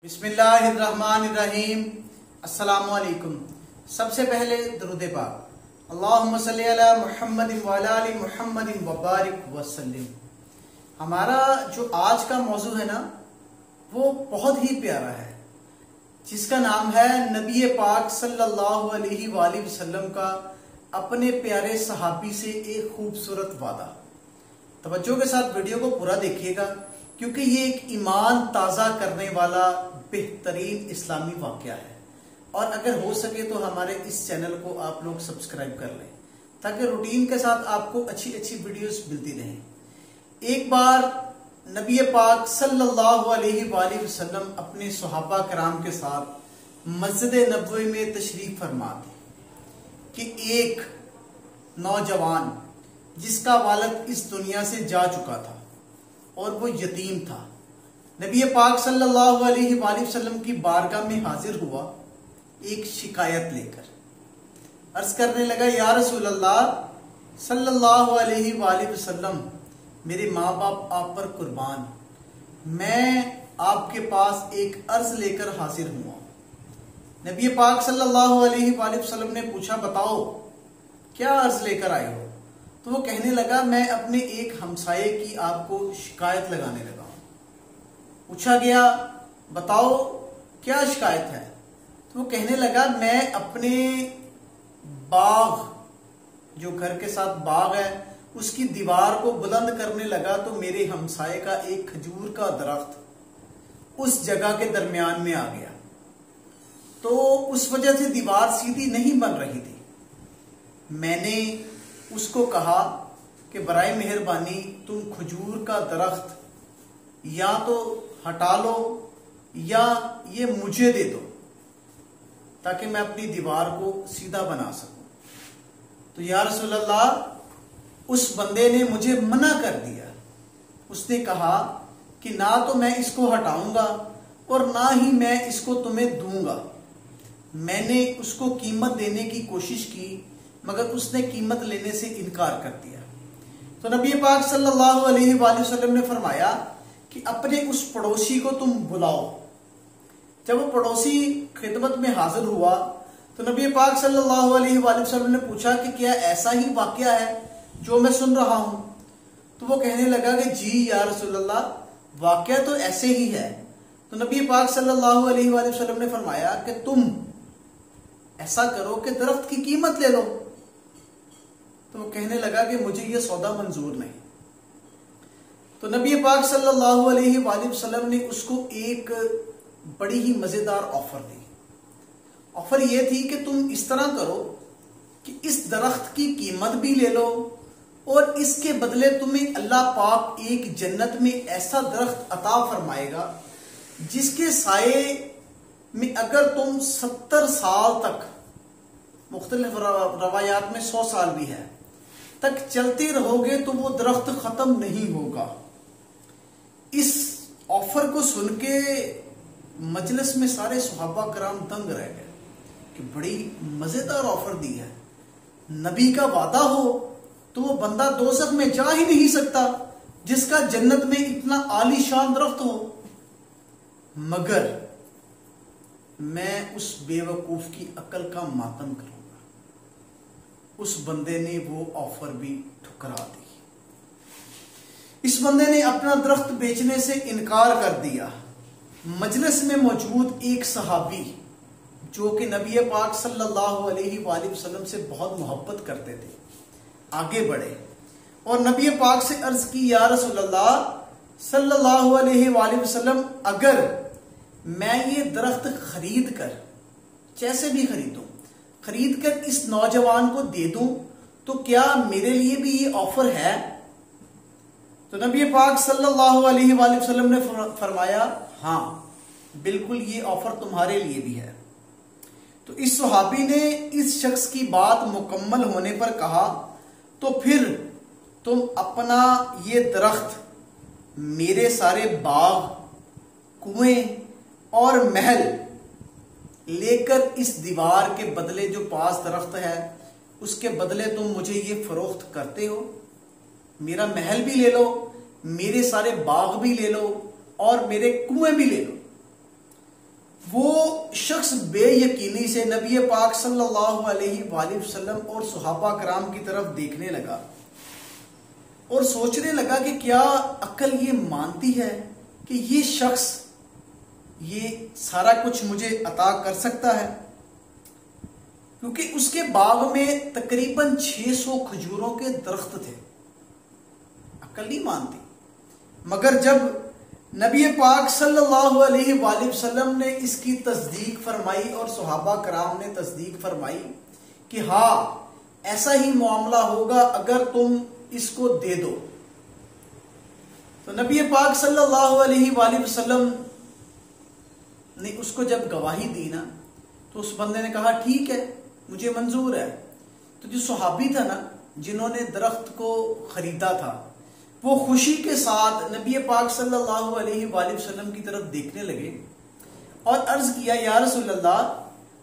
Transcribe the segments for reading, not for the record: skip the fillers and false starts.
بسم اللہ الرحمن الرحیم۔ السلام علیکم۔ سب سے پہلے درود پاک، اللہم صلی علی محمد وعلی آل محمد وبارک وسلم۔ ہمارا جو آج کا موضوع ہے نا وہ بہت ہی پیارا ہے، جس کا نام ہے نبی پاک صلی اللہ علیہ وآلہ وسلم کا اپنے پیارے صحابی سے ایک خوبصورت وعدہ۔ توجہ کے ساتھ ویڈیو کو پورا دیکھیے گا، کیونکہ یہ ایک ایمان تازہ کرنے والا بہترین اسلامی واقعہ ہے، اور اگر ہو سکے تو ہمارے اس چینل کو آپ لوگ سبسکرائب کر لیں تاکہ روٹین کے ساتھ آپ کو اچھی اچھی ویڈیوز ملتی رہیں۔ ایک بار نبی پاک صلی اللہ علیہ وآلہ وسلم اپنے صحابہ کرام کے ساتھ مسجد نبوی میں تشریف فرما تھے کہ ایک نوجوان جس کا والد اس دنیا سے جا چکا تھا اور وہ یتیم تھا، نبی پاک صلی اللہ علیہ وآلہ وسلم کی بارگاہ میں حاضر ہوا ایک شکایت لے کر۔ عرض کرنے لگا، یا رسول اللہ صلی اللہ علیہ وآلہ وسلم، میرے ماں باپ آپ پر قربان، میں آپ کے پاس ایک عرض لے کر حاضر ہوا۔ نبی پاک صلی اللہ علیہ وآلہ وسلم نے پوچھا، بتاؤ کیا عرض لے کر آئے ہو؟ تو وہ کہنے لگا، میں اپنے ایک ہمسائے کی آپ کو شکایت لگانے لگا ہوں۔ پوچھا گیا، بتاؤ کیا شکایت ہے؟ تو وہ کہنے لگا، میں اپنے باغ، جو گھر کے ساتھ باغ ہے، اس کی دیوار کو بلند کرنے لگا تو میرے ہمسائے کا ایک کھجور کا درخت اس جگہ کے درمیان میں آ گیا، تو اس وجہ سے دیوار سیدھی نہیں بن رہی تھی۔ میں نے اس کو کہا کہ برائے مہربانی تم کھجور کا درخت یا تو ہٹا لو یا یہ مجھے دے دو تاکہ میں اپنی دیوار کو سیدھا بنا سکوں۔ تو یا رسول اللہ، اس بندے نے مجھے منع کر دیا۔ اس نے کہا کہ نہ تو میں اس کو ہٹاؤں گا اور نہ ہی میں اس کو تمہیں دوں گا۔ میں نے اس کو قیمت دینے کی کوشش کی مگر اس نے قیمت لینے سے انکار کر دیا۔ تو نبی پاک صلی اللہ علیہ وآلہ وسلم نے فرمایا کہ اپنے اس پڑوسی کو تم بلاؤ۔ جب وہ پڑوسی خدمت میں حاضر ہوا تو نبی پاک صلی اللہ علیہ وآلہ وسلم نے پوچھا کہ کیا ایسا ہی واقعہ ہے جو میں سن رہا ہوں؟ تو وہ کہنے لگا کہ جی یا رسول اللہ، واقعہ تو ایسے ہی ہے۔ تو نبی پاک صلی اللہ علیہ وآلہ وسلم نے فرمایا کہ تم ایسا کرو کہ درخت کی قیمت لے لو۔ تو وہ کہنے لگا کہ مجھے یہ سودا منظور نہیں۔ تو نبی پاک صلی اللہ علیہ وآلہ وسلم نے اس کو ایک بڑی ہی مزیدار آفر دی۔ آفر یہ تھی کہ تم اس طرح کرو کہ اس درخت کی قیمت بھی لے لو اور اس کے بدلے تمہیں اللہ پاک ایک جنت میں ایسا درخت عطا فرمائے گا جس کے سائے میں اگر تم 70 سال تک، مختلف روایات میں 100 سال بھی ہے، تک چلتے رہو گے تو وہ درخت ختم نہیں ہوگا۔ اس آفر کو سن کے مجلس میں سارے صحابہ کرام دنگ رہ گئے کہ بڑی مزیدار آفر دی ہے۔ نبی کا وعدہ ہو تو وہ بندہ دوزخ میں جا ہی نہیں سکتا جس کا جنت میں اتنا عالی شان درخت ہو، مگر میں اس بے وقوف کی عقل کا ماتم کروں گا۔ اس بندے نے وہ آفر بھی ٹھکرا دی۔ اس بندے نے اپنا درخت بیچنے سے انکار کر دیا۔ مجلس میں موجود ایک صحابی جو کہ نبی پاک صلی اللہ علیہ وآلہ وسلم سے بہت محبت کرتے تھے، آگے بڑھے اور نبی پاک سے عرض کی، یا رسول اللہ صلی اللہ علیہ وآلہ وسلم، اگر میں یہ درخت خرید کر، جیسے بھی خرید کر اس نوجوان کو دے دوں تو کیا میرے لیے بھی یہ آفر ہے؟ تو نبی پاک صلی اللہ علیہ وآلہ وسلم نے فرمایا، ہاں بالکل یہ آفر تمہارے لیے بھی ہے۔ تو اس صحابی نے اس شخص کی بات مکمل ہونے پر کہا، تو پھر تم اپنا یہ درخت میرے سارے باغ، کنویں اور محل لے کر اس دیوار کے بدلے، جو پاس درخت ہے اس کے بدلے تم مجھے یہ فروخت کرتے ہو؟ میرا محل بھی لے لو، میرے سارے باغ بھی لے لو اور میرے کنویں بھی لے لو۔ وہ شخص بے یقینی سے نبی پاک صلی اللہ علیہ وآلہ وسلم اور صحابہ کرام کی طرف دیکھنے لگا اور سوچنے لگا کہ کیا عقل یہ مانتی ہے کہ یہ شخص یہ سارا کچھ مجھے عطا کر سکتا ہے، کیونکہ اس کے باغ میں تقریباً 600 کھجوروں کے درخت تھے۔ عقل نہیں مانتی، مگر جب نبی پاک صلی اللہ علیہ وآلہ وسلم نے اس کی تصدیق فرمائی اور صحابہ کرام نے تصدیق فرمائی کہ ہاں ایسا ہی معاملہ ہوگا اگر تم اس کو دے دو، تو نبی پاک صلی اللہ علیہ وآلہ وسلم نے اس کو جب گواہی دی نا تو اس بندے نے کہا ٹھیک ہے مجھے منظور ہے۔ تو جو صحابی تھا نا جنہوں نے درخت کو خریدا تھا وہ خوشی کے ساتھ نبی پاک صلی اللہ علیہ وآلہ وسلم کی طرف دیکھنے لگے اور عرض کیا یا رسول اللہ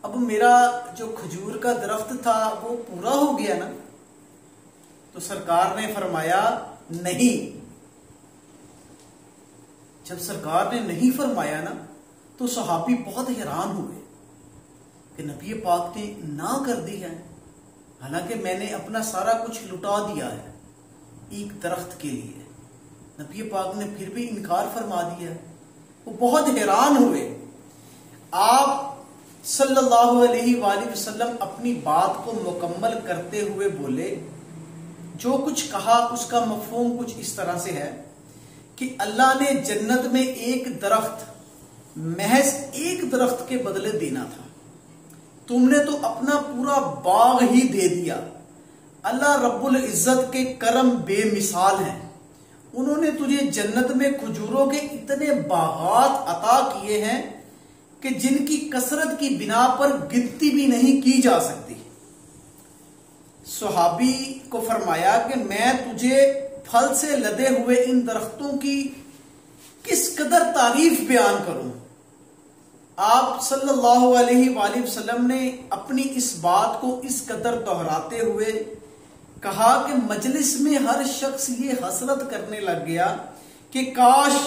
اب میرا جو کھجور کا درخت تھا وہ پورا ہو گیا نا؟ تو سرکار نے فرمایا نہیں۔ جب سرکار نے نہیں فرمایا نا تو صحابی بہت حیران ہوئے کہ نبی پاک نے نہ کر دی ہے، حالانکہ میں نے اپنا سارا کچھ لٹا دیا ہے ایک درخت کے لیے، نبی پاک نے پھر بھی انکار فرما دیا۔ وہ بہت حیران ہوئے۔ آپ صلی اللہ علیہ وآلہ وسلم اپنی بات کو مکمل کرتے ہوئے بولے جو کچھ کہا اس کا مفہوم کچھ اس طرح سے ہے کہ اللہ نے جنت میں ایک درخت، محض ایک درخت کے بدلے دینا تھا، تم نے تو اپنا پورا باغ ہی دے دیا۔ اللہ رب العزت کے کرم بے مثال ہیں، انہوں نے تجھے جنت میں کھجوروں کے اتنے باغات عطا کیے ہیں کہ جن کی کثرت کی بنا پر گنتی بھی نہیں کی جا سکتی۔ صحابی کو فرمایا کہ میں تجھے پھل سے لدے ہوئے ان درختوں کی کس قدر تعریف بیان کروں۔ آپ صلی اللہ علیہ وآلہ وسلم نے اپنی اس بات کو اس قدر دہراتے ہوئے کہا کہ مجلس میں ہر شخص یہ حسرت کرنے لگ گیا کہ کاش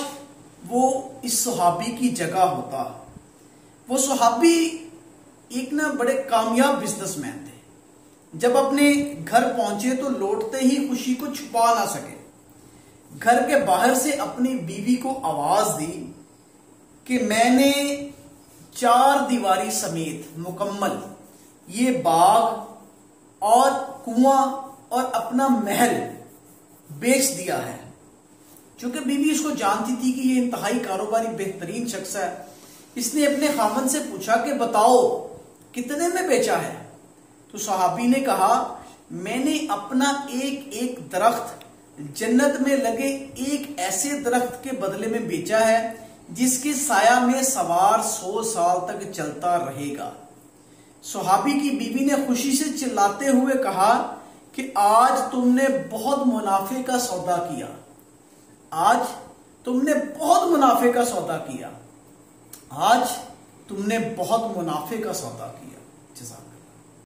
وہ اس صحابی کی جگہ ہوتا۔ وہ صحابی ایک بڑے کامیاب بزنس مین تھے، جب اپنے گھر پہنچے تو لوٹتے ہی خوشی کو چھپا نہ سکے، گھر کے باہر سے اپنی بیوی کو آواز دی کہ میں نے 4 دیواری سمیت مکمل یہ باغ اور کنواں اور اپنا محل بیچ دیا ہے۔ چونکہ بیوی اس کو جانتی تھی کہ یہ انتہائی کاروباری بہترین شخص ہے، اس نے اپنے خاوند سے پوچھا کہ بتاؤ کتنے میں بیچا ہے؟ تو صحابی نے کہا میں نے اپنا ایک درخت جنت میں لگے ایک ایسے درخت کے بدلے میں بیچا ہے جس کے سایہ میں سوار 100 سال تک چلتا رہے گا۔ صحابی کی بیوی نے خوشی سے چلاتے ہوئے کہا کہ آج تم نے بہت منافع کا سودا کیا، آج تم نے بہت منافع کا سودا کیا، آج تم نے بہت منافع کا سودا کیا۔ جزاک